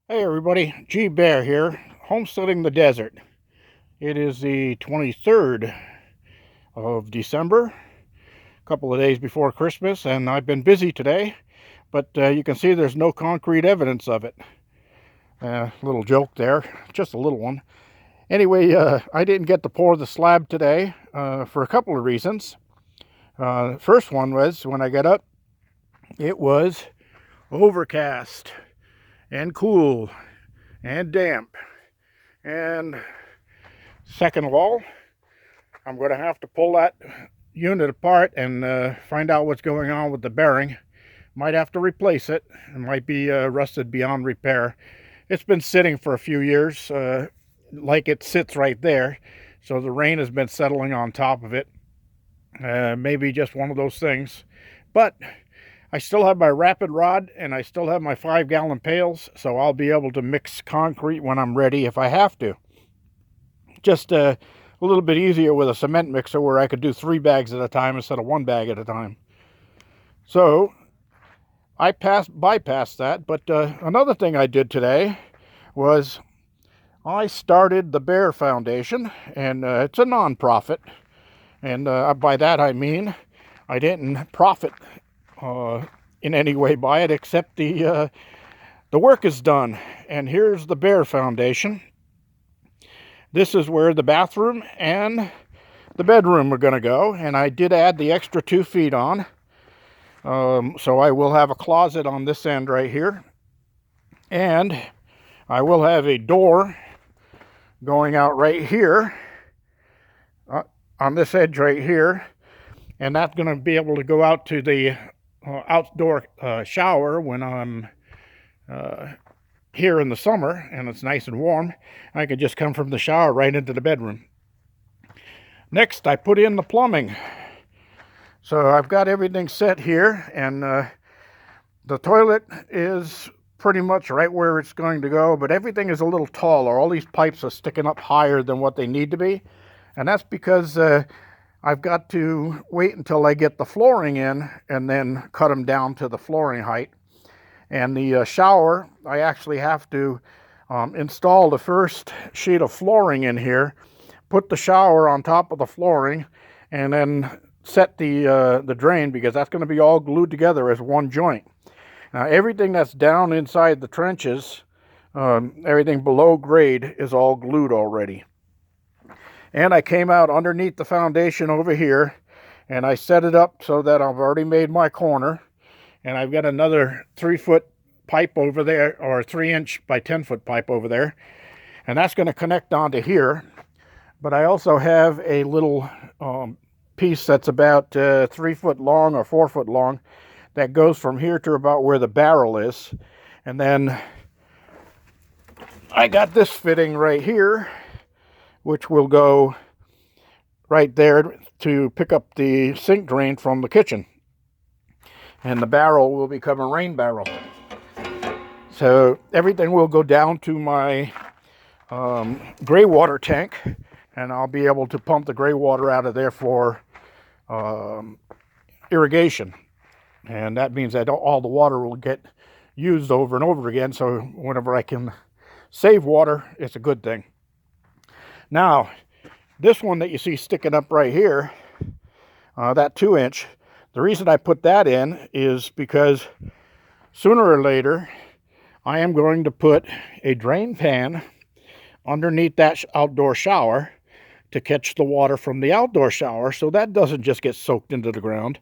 Hey everybody, G Bear here, Homesteading the Desert. It is the 23rd of December, a couple of days before Christmas, and I've been busy today, but you can see there's no concrete evidence of it. Little joke there, just a little one. Anyway, I didn't get to pour the slab today for a couple of reasons. First one was when I got up, it was overcast and cool and damp. And second of all, I'm going to have to pull that unit apart and find out what's going on with the bearing. Might have to replace it. It might be rusted beyond repair. It's been sitting for a few years, like it sits right there. So the rain has been settling on top of it. Maybe just one of those things. But I still have my rapid rod and I still have my 5-gallon pails, so I'll be able to mix concrete when I'm ready if I have to. Just a little bit easier with a cement mixer where I could do 3 bags at a time instead of 1 bag at a time. So I bypassed that, but another thing I did today was I started the Bear Foundation, and it's a non-profit, and by that I mean I didn't profit in any way by it, except the work is done. And here's the Bear Foundation. This is where the bathroom and the bedroom are going to go, and I did add the extra 2 feet on. So I will have a closet on this end right here, and I will have a door going out right here on this edge right here, and that's going to be able to go out to the outdoor shower when I'm here in the summer and it's nice and warm. I could just come from the shower right into the bedroom. Next, I put in the plumbing. So I've got everything set here, and the toilet is pretty much right where it's going to go, but everything is a little taller. All these pipes are sticking up higher than what they need to be, and that's because I've got to wait until I get the flooring in and then cut them down to the flooring height. And the shower, I actually have to install the first sheet of flooring in here, put the shower on top of the flooring, and then set the drain, because that's going to be all glued together as one joint. Now everything that's down inside the trenches, everything below grade, is all glued already. And I came out underneath the foundation over here, and I set it up so that I've already made my corner, and I've got another 3-foot pipe over there, or 3-inch by 10-foot pipe over there, and that's going to connect onto here. But I also have a little piece that's about 3 foot long or 4 foot long that goes from here to about where the barrel is. And then I got this fitting right here, which will go right there to pick up the sink drain from the kitchen. And the barrel will become a rain barrel. So everything will go down to my gray water tank, and I'll be able to pump the gray water out of there for irrigation. And that means that all the water will get used over and over again, so whenever I can save water, it's a good thing. Now, this one that you see sticking up right here, that 2-inch, the reason I put that in is because sooner or later I am going to put a drain pan underneath that outdoor shower to catch the water from the outdoor shower, so that doesn't just get soaked into the ground.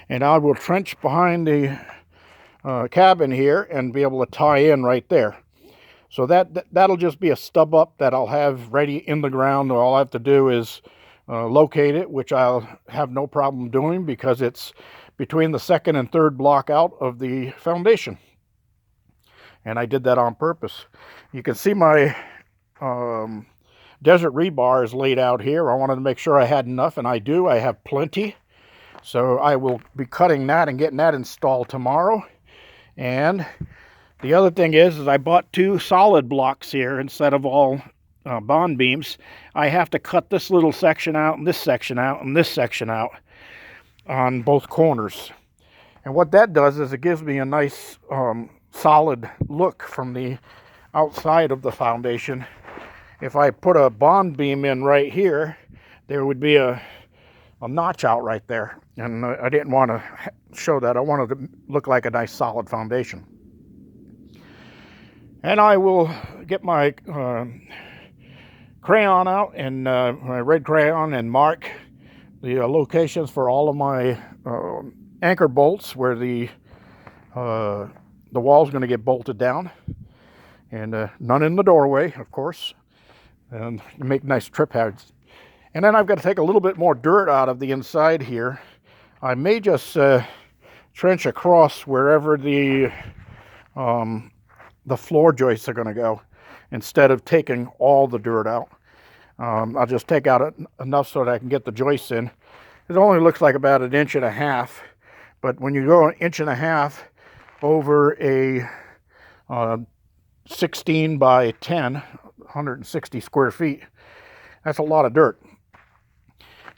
And I will trench behind the cabin here and be able to tie in right there. So that'll just be a stub up that I'll have ready in the ground. All I have to do is locate it, which I'll have no problem doing because it's between the 2nd and 3rd block out of the foundation. And I did that on purpose. You can see my desert rebar is laid out here. I wanted to make sure I had enough, and I do. I have plenty. So I will be cutting that and getting that installed tomorrow. And the other thing is I bought 2 solid blocks here instead of all bond beams. I have to cut this little section out and this section out and this section out on both corners. And what that does is it gives me a nice solid look from the outside of the foundation. If I put a bond beam in right here, there would be a notch out right there. And I didn't want to show that. I wanted to look like a nice solid foundation. And I will get my crayon out and my red crayon and mark the locations for all of my anchor bolts where the wall's going to get bolted down, and none in the doorway, of course, and make nice trip hazards. And then I've got to take a little bit more dirt out of the inside here. I may just trench across wherever the floor joists are going to go, instead of taking all the dirt out. I'll just take out enough so that I can get the joists in. It only looks like about 1.5 inches, but when you go 1.5 inches over a 16 by 10, 160 square feet, that's a lot of dirt.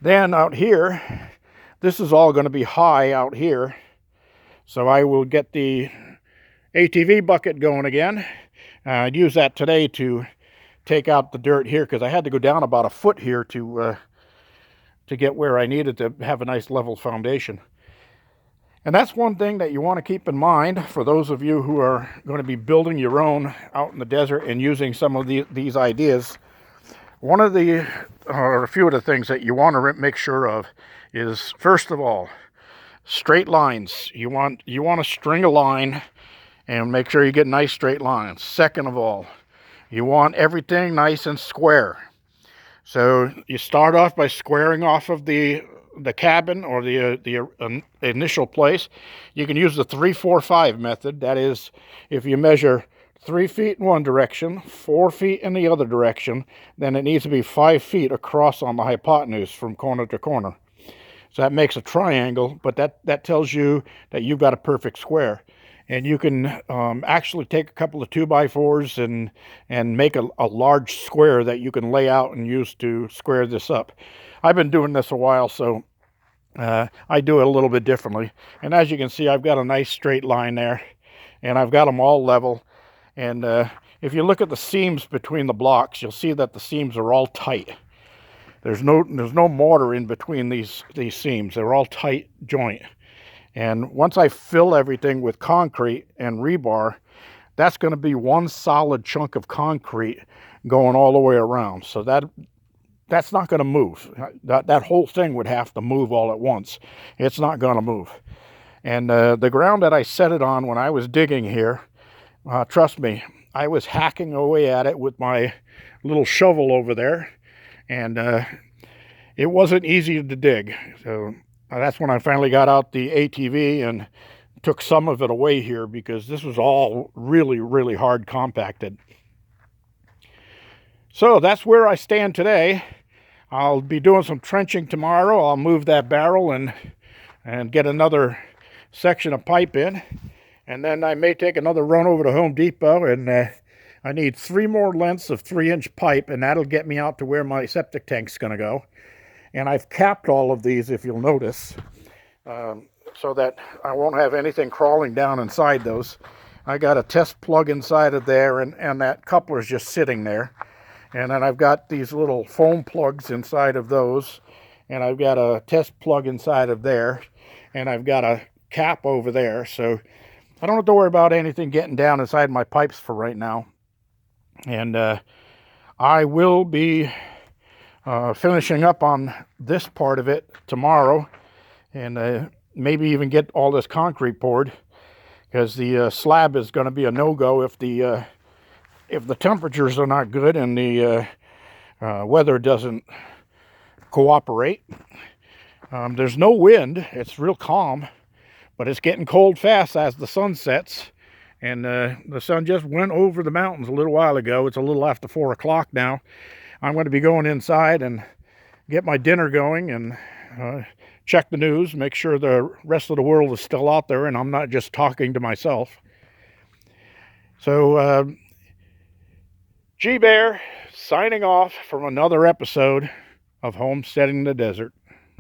Then out here, this is all going to be high out here, so I will get the ATV bucket going again. I'd use that today to take out the dirt here, because I had to go down about 1 foot here to get where I needed to have a nice level foundation. And that's one thing that you want to keep in mind for those of you who are going to be building your own out in the desert and using some of these ideas. One of the, or a few of the things that you want to make sure of is, first of all, straight lines. You want to string a line and make sure you get nice straight lines. Second of all, you want everything nice and square. So you start off by squaring off of the cabin or the initial place. You can use the 3-4-5 method. That is, if you measure 3 feet in one direction, 4 feet in the other direction, then it needs to be 5 feet across on the hypotenuse from corner to corner. So that makes a triangle, but that tells you that you've got a perfect square. And you can actually take a couple of 2x4s and make a large square that you can lay out and use to square this up. I've been doing this a while, so I do it a little bit differently. And as you can see, I've got a nice straight line there, and I've got them all level. And if you look at the seams between the blocks, you'll see that the seams are all tight. There's no mortar in between these seams. They're all tight joint. And once I fill everything with concrete and rebar, that's going to be one solid chunk of concrete going all the way around. So that's not going to move. That whole thing would have to move all at once. It's not going to move. And the ground that I set it on when I was digging here, trust me, I was hacking away at it with my little shovel over there. And it wasn't easy to dig. So that's when I finally got out the ATV and took some of it away here, because this was all really, really hard compacted. So that's where I stand today. I'll be doing some trenching tomorrow. I'll move that barrel and get another section of pipe in. And then I may take another run over to Home Depot, and I need 3 more lengths of 3-inch pipe, and that'll get me out to where my septic tank's going to go. And I've capped all of these, if you'll notice, so that I won't have anything crawling down inside those. I got a test plug inside of there, and that coupler is just sitting there. And then I've got these little foam plugs inside of those, and I've got a test plug inside of there, and I've got a cap over there. So I don't have to worry about anything getting down inside my pipes for right now. And I will be finishing up on this part of it tomorrow, and maybe even get all this concrete poured, because the slab is going to be a no-go if the temperatures are not good and the weather doesn't cooperate. There's no wind. It's real calm, but it's getting cold fast as the sun sets. And the sun just went over the mountains a little while ago. It's a little after 4 o'clock now. I'm going to be going inside and get my dinner going and check the news, make sure the rest of the world is still out there and I'm not just talking to myself. So, G Bear signing off from another episode of Homesteading the Desert.